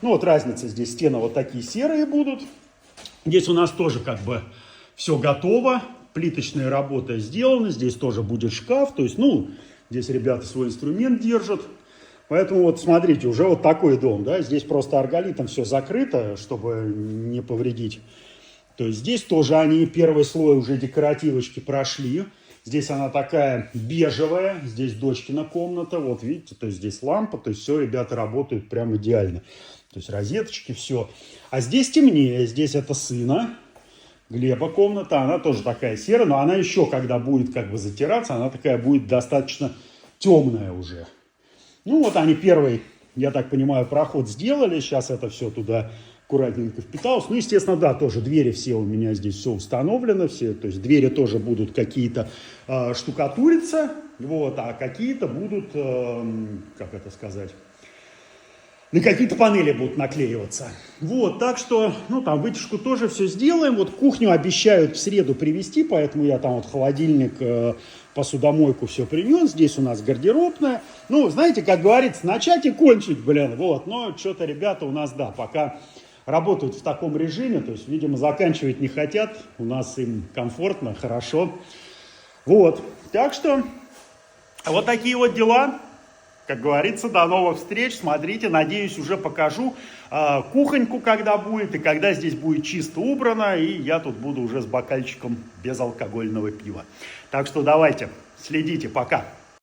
Ну вот разница, здесь стены вот такие серые будут. Здесь у нас тоже как бы все готово. Плиточная работа сделана. Здесь тоже будет шкаф. То есть, ну, здесь ребята свой инструмент держат. Поэтому вот смотрите, уже вот такой дом, да. Здесь просто арголитом все закрыто, чтобы не повредить. То есть здесь тоже они первый слой уже декоративочки прошли. Здесь она такая бежевая. Здесь дочкина комната. Вот видите, то есть здесь лампа. То есть все, ребята работают прям идеально. То есть розеточки, все. А здесь темнее. Здесь это сына Глеба комната. Она тоже такая серая. Но она еще, когда будет как бы затираться, она такая будет достаточно темная уже. Ну вот они первый, я так понимаю, проход сделали. Сейчас это все туда аккуратненько впиталось. Ну, естественно, да, тоже двери все у меня здесь все установлено. Все, то есть двери тоже будут какие-то штукатуриться. Вот, а какие-то будут, как это сказать... На какие-то панели будут наклеиваться. Вот, так что, ну, там вытяжку тоже все сделаем. Вот кухню обещают в среду привезти, поэтому я там вот холодильник, посудомойку все принес. Здесь у нас гардеробная. Ну, знаете, как говорится, начать и кончить, блин, вот. Но что-то ребята у нас, да, пока работают в таком режиме, то есть, видимо, заканчивать не хотят. У нас им комфортно, хорошо. Вот, так что вот такие вот дела. Как говорится, до новых встреч. Смотрите, надеюсь, уже покажу кухоньку, когда будет, и когда здесь будет чисто убрано, и я тут буду уже с бокальчиком безалкогольного пива. Так что давайте, следите, пока.